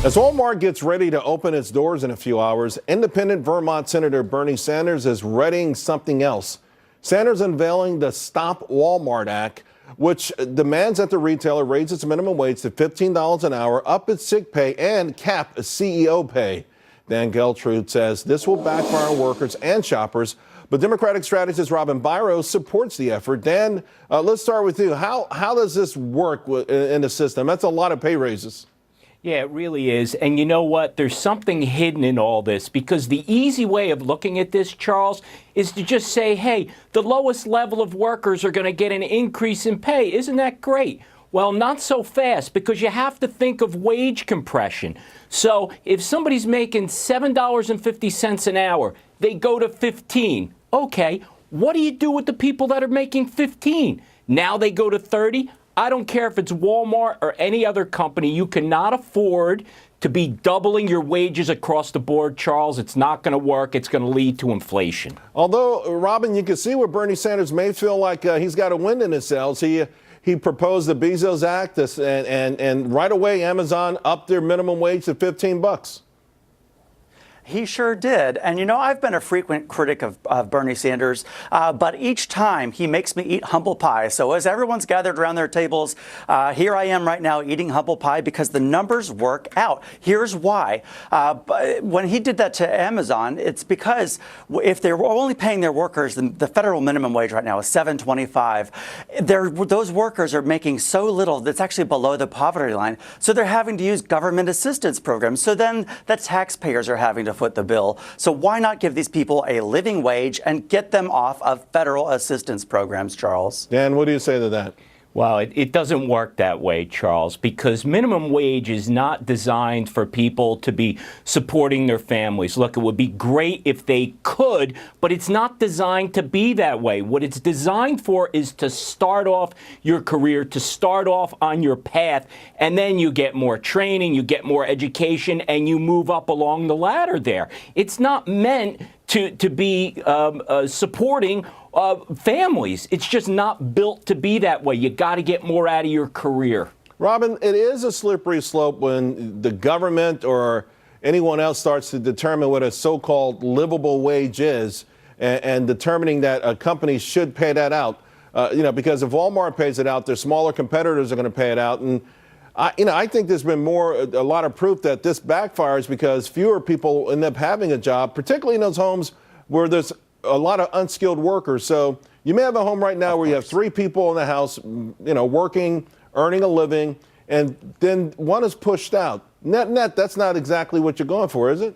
As Walmart gets ready to open its doors in a few hours, independent Vermont Senator Bernie Sanders is readying something else. Sanders unveiling the Stop Walmart Act, which demands that the retailer raise its minimum wage to $15 an hour, up its sick pay, and cap CEO pay. Dan Geltrude says this will backfire on workers and shoppers, but Democratic strategist Robin Byros supports the effort. Dan, let's start with you. How does this work in the system? That's a lot of pay raises. Yeah, it really is. And you know what? There's something hidden in all this, because the easy way of looking at this, Charles, is to just say, hey, the lowest level of workers are going to get an increase in pay. Isn't that great? Well, not so fast, because you have to think of wage compression. So if somebody's making $7.50 an hour, they go to 15. Okay, what do you do with the people that are making 15? Now they go to 30? I don't care if it's Walmart or any other company. You cannot afford to be doubling your wages across the board, Charles. It's not going to work. It's going to lead to inflation. Although, Robin, you can see where Bernie Sanders may feel like he's got a wind in his sails. He proposed the Bezos Act, and right away Amazon upped their minimum wage to $15. He sure did. And, you know, I've been a frequent critic of Bernie Sanders, but each time he makes me eat humble pie. So as everyone's gathered around their tables, here I am right now eating humble pie because the numbers work out. Here's why. When he did that to Amazon, it's because if they were only paying their workers, the federal minimum wage right now is $7.25. Those workers are making so little that's actually below the poverty line. So they're having to use government assistance programs. So then the taxpayers are having to foot the bill. So why not give these people a living wage and get them off of federal assistance programs, Charles? Dan, what do you say to that? Well, it doesn't work that way, Charles, because minimum wage is not designed for people to be supporting their families. Look, it would be great if they could, but it's not designed to be that way. What it's designed for is to start off your career, to start off on your path, and then you get more training, you get more education, and you move up along the ladder there. It's not meant to be supporting families. It's just not built to be that way. You got to get more out of your career. Robin, it is a slippery slope when the government or anyone else starts to determine what a so-called livable wage is and determining that a company should pay that out. Because if Walmart pays it out, their smaller competitors are going to pay it out. And I think there's been a lot of proof that this backfires because fewer people end up having a job, particularly in those homes where there's a lot of unskilled workers. So you may have a home right now where you have 3 people in the house, working, earning a living, and then one is pushed out. Net, that's not exactly what you're going for, is it?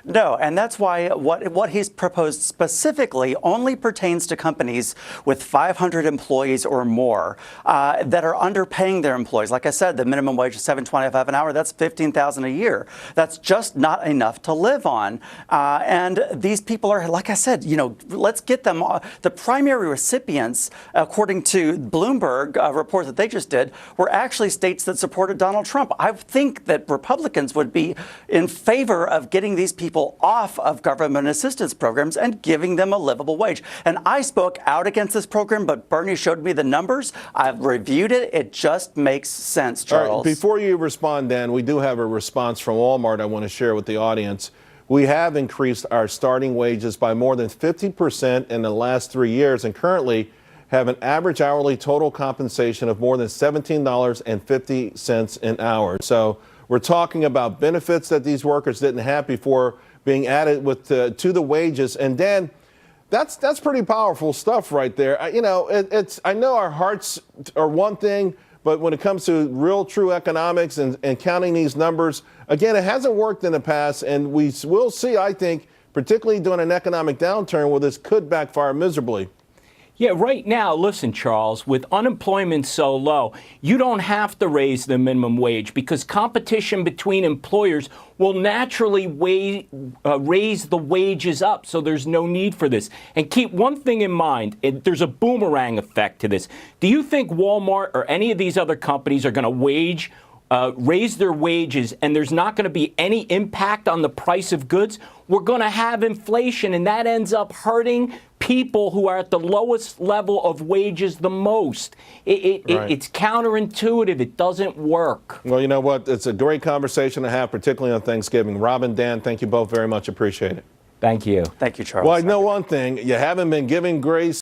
No, and that's why what he's proposed specifically only pertains to companies with 500 employees or more that are underpaying their employees. Like I said, the minimum wage is $7.25 an hour. That's $15,000 a year. That's just not enough to live on. And these people are, like I said, let's get them. The primary recipients, according to Bloomberg report that they just did, were actually states that supported Donald Trump. I think that Republicans would be in favor of getting these people off of government assistance programs and giving them a livable wage. And I spoke out against this program, but Bernie showed me the numbers. I've reviewed it. It just makes sense, Charles. All right, before you respond, Dan, we do have a response from Walmart I want to share with the audience. We have increased our starting wages by more than 50% in the last 3 years and currently have an average hourly total compensation of more than $17.50 an hour. So we're talking about benefits that these workers didn't have before being added to the wages. And Dan, that's pretty powerful stuff right there. I know our hearts are one thing, but when it comes to real, true economics and counting these numbers, again, it hasn't worked in the past, and we will see, I think, particularly during an economic downturn, where this could backfire miserably. Yeah, right now, listen, Charles, with unemployment so low, you don't have to raise the minimum wage because competition between employers will naturally raise the wages up, so there's no need for this. And keep one thing in mind, there's a boomerang effect to this. Do you think Walmart or any of these other companies are going to raise their wages and there's not going to be any impact on the price of goods? We're going to have inflation, and that ends up hurting people people who are at the lowest level of wages the most. It's counterintuitive. It doesn't work. Well, you know what? It's a great conversation to have, particularly on Thanksgiving. Robin, Dan, thank you both very much. Appreciate it. Thank you. Thank you, Charles. Well, I know one thing. You haven't been giving grace